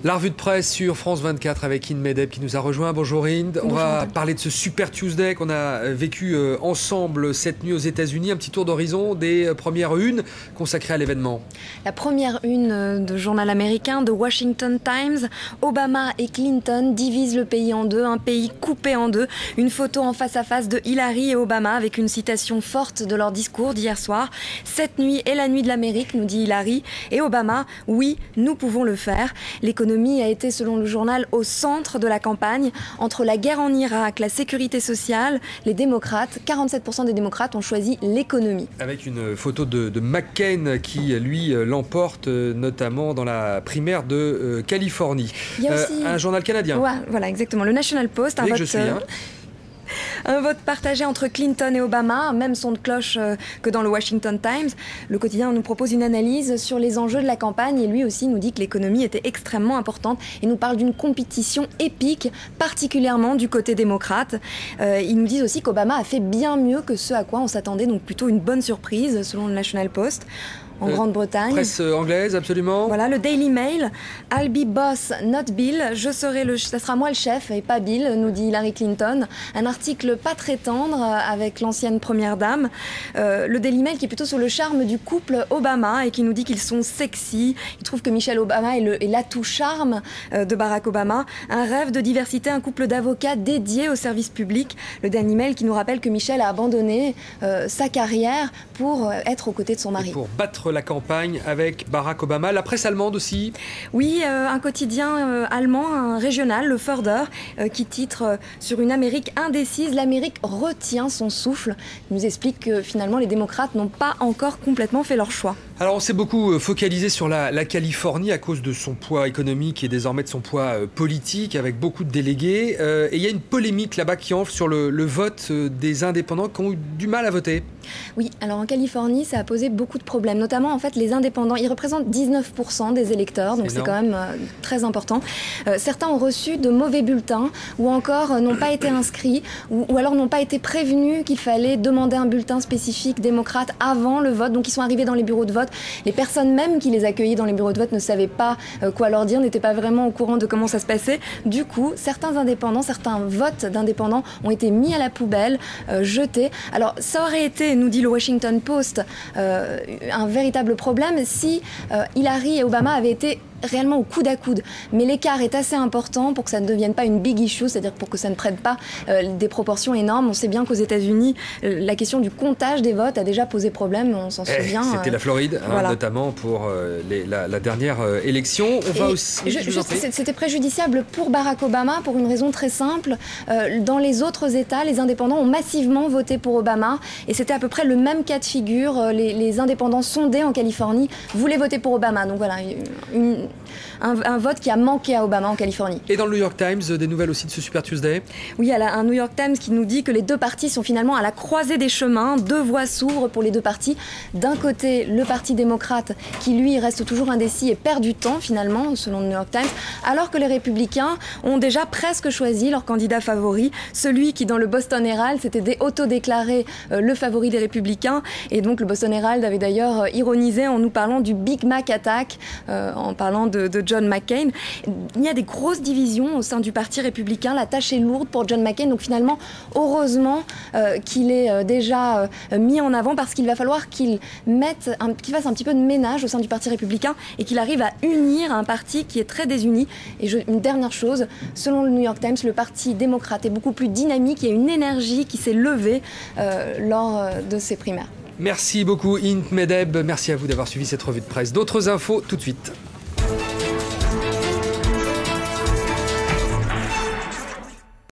La revue de presse sur France 24 avec Inde Medeb qui nous a rejoint. Bonjour Inde. On va parler de ce Super Tuesday qu'on a vécu ensemble cette nuit aux États-Unis. Un petit tour d'horizon des premières unes consacrées à l'événement. La première une de journal américain, de Washington Times. Obama et Clinton divisent le pays en deux, un pays coupé en deux. Une photo en face à face de Hillary et Obama avec une citation forte de leur discours d'hier soir. Cette nuit est la nuit de l'Amérique, nous dit Hillary. Et Obama, oui, nous pouvons le faire. L'économie a été, selon le journal, au centre de la campagne. Entre la guerre en Irak, la sécurité sociale, les démocrates, 47% des démocrates ont choisi l'économie. Avec une photo de McCain qui, lui, l'emporte notamment dans la primaire de Californie. Il y a aussi un journal canadien. Ouais, voilà, exactement. Le National Post. Un vote partagé entre Clinton et Obama, même son de cloche que dans le Washington Times. Le quotidien nous propose une analyse sur les enjeux de la campagne et lui aussi nous dit que l'économie était extrêmement importante et nous parle d'une compétition épique, particulièrement du côté démocrate. Ils nous disent aussi qu'Obama a fait bien mieux que ce à quoi on s'attendait, donc plutôt une bonne surprise selon le National Post. En Grande-Bretagne. Presse anglaise, absolument. Voilà, le Daily Mail. I'll be boss, not Bill. Ça sera moi le chef et pas Bill, nous dit Hillary Clinton. Un article pas très tendre avec l'ancienne première dame. Le Daily Mail qui est plutôt sur le charme du couple Obama et qui nous dit qu'ils sont sexy. Il trouve que Michelle Obama est l'atout charme de Barack Obama. Un rêve de diversité, un couple d'avocats dédiés au service public. Le Daily Mail qui nous rappelle que Michelle a abandonné sa carrière pour être aux côtés de son mari. Et pour battre la campagne avec Barack Obama. La presse allemande aussi. Oui, un quotidien allemand, un régional, le Förder, qui titre sur une Amérique indécise. L'Amérique retient son souffle. Il nous explique que finalement les démocrates n'ont pas encore complètement fait leur choix. Alors on s'est beaucoup focalisé sur la Californie à cause de son poids économique et désormais de son poids politique avec beaucoup de délégués. Et il y a une polémique là-bas qui enfle sur le vote des indépendants qui ont eu du mal à voter. Oui, alors en Californie, ça a posé beaucoup de problèmes. Notamment, en fait, les indépendants, ils représentent 19% des électeurs, donc c'est quand même très important. Certains ont reçu de mauvais bulletins ou encore n'ont pas été inscrits ou alors n'ont pas été prévenus qu'il fallait demander un bulletin spécifique démocrate avant le vote. Donc ils sont arrivés dans les bureaux de vote. Les personnes même qui les accueillaient dans les bureaux de vote ne savaient pas quoi leur dire, n'étaient pas vraiment au courant de comment ça se passait. Du coup, certains votes d'indépendants ont été mis à la poubelle, jetés. Alors ça aurait été, nous dit le Washington Post, un véritable problème si Hillary et Obama avaient été réellement au coude à coude. Mais l'écart est assez important pour que ça ne devienne pas une big issue, c'est-à-dire pour que ça ne prenne pas des proportions énormes. On sait bien qu'aux États-Unis, la question du comptage des votes a déjà posé problème, on s'en souvient. C'était la Floride, voilà. Notamment pour la dernière élection. C'était préjudiciable pour Barack Obama pour une raison très simple. Dans les autres États, les indépendants ont massivement voté pour Obama et c'était à peu près le même cas de figure. Les indépendants sondés en Californie voulaient voter pour Obama. Donc voilà, un vote qui a manqué à Obama en Californie. Et dans le New York Times, des nouvelles aussi de ce Super Tuesday? Oui, il y a un New York Times qui nous dit que les deux partis sont finalement à la croisée des chemins. Deux voies s'ouvrent pour les deux partis. D'un côté, le Parti démocrate qui, lui, reste toujours indécis et perd du temps, finalement, selon le New York Times, alors que les républicains ont déjà presque choisi leur candidat favori, celui qui, dans le Boston Herald, s'était auto-déclaré le favori des républicains. Et donc, le Boston Herald avait d'ailleurs ironisé en nous parlant du Big Mac Attack, en parlant de John McCain. Il y a des grosses divisions au sein du Parti républicain. La tâche est lourde pour John McCain. Donc finalement, heureusement qu'il est déjà mis en avant parce qu'il va falloir qu'il fasse un petit peu de ménage au sein du Parti républicain et qu'il arrive à unir un parti qui est très désuni. Et une dernière chose, selon le New York Times, le Parti démocrate est beaucoup plus dynamique. Il y a une énergie qui s'est levée lors de ces primaires. Merci beaucoup Inde Medeb. Merci à vous d'avoir suivi cette revue de presse. D'autres infos tout de suite.